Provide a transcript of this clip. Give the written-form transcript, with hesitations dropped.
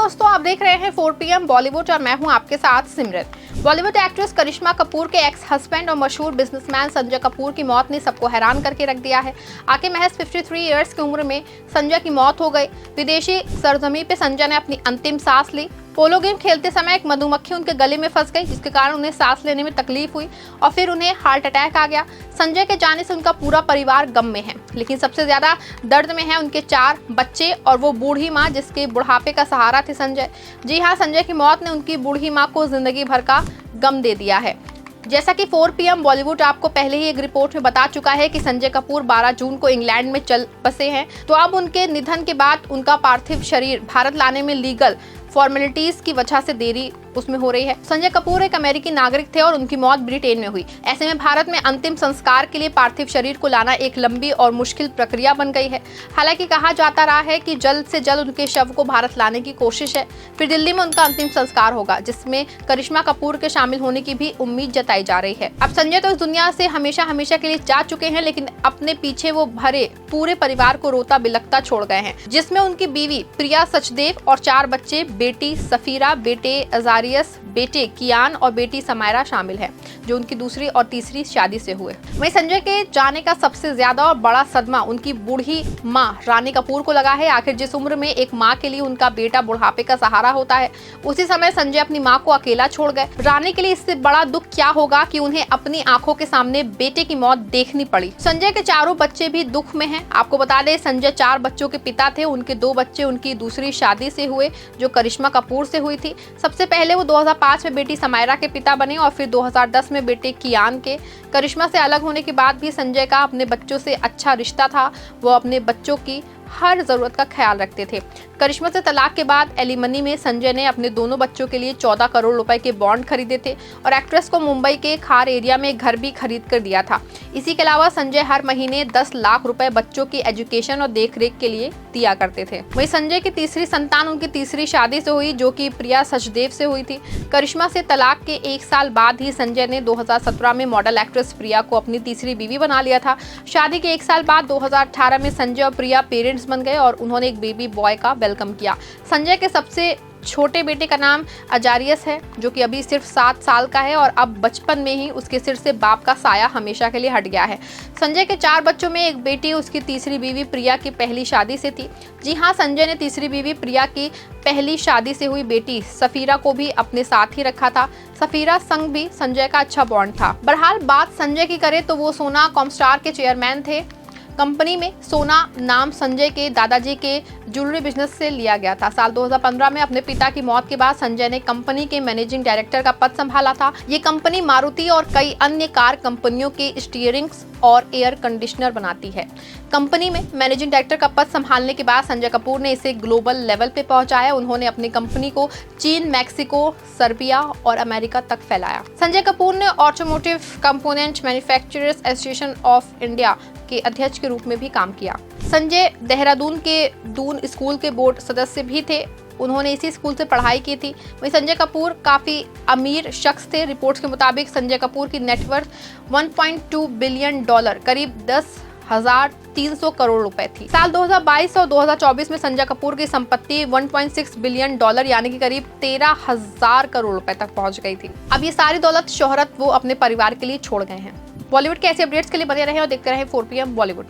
दोस्तों, आप देख रहे हैं 4 PM बॉलीवुड और मैं हूं आपके साथ सिमरन। बॉलीवुड एक्ट्रेस करिश्मा कपूर के एक्स हस्बैंड और मशहूर बिजनेसमैन संजय कपूर की मौत ने सबको हैरान करके रख दिया है। आके महज 53 इयर्स की उम्र में संजय की मौत हो गई। विदेशी सरजमी पे संजय ने अपनी अंतिम सांस ली। पोलो गेम खेलते समय एक मधुमक्खी उनके गले में फंस गई, जिसके कारण उन्हें सांस लेने में तकलीफ हुई और फिर उन्हें हार्ट अटैक आ गया। संजय के जाने से उनका पूरा परिवार गम में है, लेकिन सबसे ज्यादा दर्द में है उनके 4 बच्चे और वो बूढ़ी माँ, जिसके बुढ़ापे का सहारा थे संजय। जी हाँ, संजय की मौत ने उनकी बूढ़ी माँ को जिंदगी भर का गम दे दिया है। जैसा कि 4 PM बॉलीवुड आपको पहले ही एक रिपोर्ट में बता चुका है कि संजय कपूर 12 जून को इंग्लैंड में चल बसे हैं, तो अब उनके निधन के बाद उनका पार्थिव शरीर भारत लाने में लीगल फॉर्मेलिटीज की वजह से देरी उसमें हो रही है। संजय कपूर एक अमेरिकी नागरिक थे और उनकी मौत ब्रिटेन में हुई। ऐसे में भारत में अंतिम संस्कार के लिए पार्थिव शरीर को लाना एक लंबी और मुश्किल प्रक्रिया बन गई है। हालांकि कहा जाता रहा है कि जल्द से जल्द उनके शव को भारत लाने की कोशिश है। फिर दिल्ली में उनका अंतिम संस्कार होगा, जिसमें करिश्मा कपूर के शामिल होने की भी उम्मीद जताई जा रही है। अब संजय तो इस दुनिया से हमेशा हमेशा के लिए जा चुके हैं, लेकिन अपने पीछे वो भरे पूरे परिवार को रोता बिलखता छोड़ गए हैं, जिसमें उनकी बीवी प्रिया सचदेव और 4 बच्चे, बेटी सफीरा, बेटे अजारियस, बेटे कियान और बेटी समायरा शामिल है, जो उनकी दूसरी और तीसरी शादी से हुए। वहीं संजय के जाने का सबसे ज्यादा और बड़ा सदमा उनकी बूढ़ी मां रानी कपूर को लगा है। आखिर जिस उम्र में एक मां के लिए उनका बेटा बुढ़ापे का सहारा होता है, उसी समय संजय अपनी मां को अकेला छोड़ गए। रानी के लिए इससे बड़ा दुख क्या होगा कि उन्हें अपनी आंखों के सामने बेटे की मौत देखनी पड़ी। संजय के चारों बच्चे भी दुख में हैं। आपको बता दें, संजय 4 बच्चों के पिता थे। उनके 2 बच्चे उनकी दूसरी शादी से हुए, जो करिश्मा कपूर से हुई थी। सबसे पहले वो 2005 में बेटी समायरा के पिता बने और फिर 2010 में बेटे कियान के। करिश्मा से अलग होने के बाद भी संजय का अपने बच्चों से अच्छा रिश्ता था। वो अपने बच्चों की हर जरूरत का ख्याल रखते थे। करिश्मा से तलाक के बाद एलिमनी में संजय ने अपने दोनों बच्चों के लिए 14 करोड़ रुपए के बॉन्ड खरीदे थे और एक्ट्रेस को मुंबई के खार एरिया में एक घर भी खरीद कर दिया था। इसी के अलावा संजय हर महीने 10 लाख रुपए बच्चों की एजुकेशन और देखरेख के लिए दिया करते थे। वहीं संजय की तीसरी संतान उनकी तीसरी शादी से हुई, जो कि प्रिया सचदेव से हुई थी। करिश्मा से तलाक के 1 साल बाद ही संजय ने 2017 में मॉडल एक्ट्रेस प्रिया को अपनी तीसरी बीवी बना लिया था। शादी के 1 साल बाद 2018 में संजय और प्रिया पेरेंट्स बन गए और उन्होंने एक बेबी बॉय का वेलकम किया। संजय के सबसे छोटे बेटे का नाम अजारियस है, जो कि अभी सिर्फ 7 साल का है और अब बचपन में ही उसके सिर से बाप का साया हमेशा के लिए हट गया है। संजय के 4 बच्चों में एक बेटी उसकी तीसरी बीवी प्रिया की पहली शादी से थी। जी हाँ, संजय ने तीसरी बीवी प्रिया की पहली शादी से हुई बेटी सफीरा को भी अपने साथ ही रखा था। सफीरा संग भी संजय का अच्छा बॉन्ड था। बहरहाल बात संजय की करें तो वो सोना कॉमस्टार के चेयरमैन थे। कंपनी में सोना नाम संजय के दादाजी के ज्वेलरी बिजनेस से लिया गया था। साल 2015 में अपने पिता की मौत के बाद संजय ने कंपनी के मैनेजिंग डायरेक्टर का पद संभाला था। ये कंपनी मारुति और कई अन्य कार कंपनियों के स्टीयरिंग्स और एयर कंडीशनर बनाती है। कंपनी में मैनेजिंग डायरेक्टर का पद संभालने के बाद संजय कपूर ने इसे ग्लोबल लेवल पे पहुंचाया। उन्होंने अपनी कंपनी को चीन, मैक्सिको, सर्बिया और अमेरिका तक फैलाया। संजय कपूर ने automotive component manufacturers association of India के अध्यक्ष के रूप में भी काम किया। संजय देहरादून के दून स्कूल के बोर्ड सदस्य भी थे। उन्होंने इसी स्कूल से पढ़ाई की थी। वहीं संजय कपूर काफी अमीर शख्स थे। रिपोर्ट्स के मुताबिक संजय कपूर की नेटवर्थ $1.2 बिलियन, करीब 10,300 करोड़ रुपए थी। साल 2022 और 2024 में संजय कपूर की संपत्ति $1.6 बिलियन, यानी कि करीब 13,000 करोड़ रुपए तक पहुंच गई थी। अब ये सारी दौलत शोहरत वो अपने परिवार के लिए छोड़ गए हैं। बॉलीवुड के ऐसे अपडेट्स के लिए बने रहें और देखते रहें 4 PM बॉलीवुड।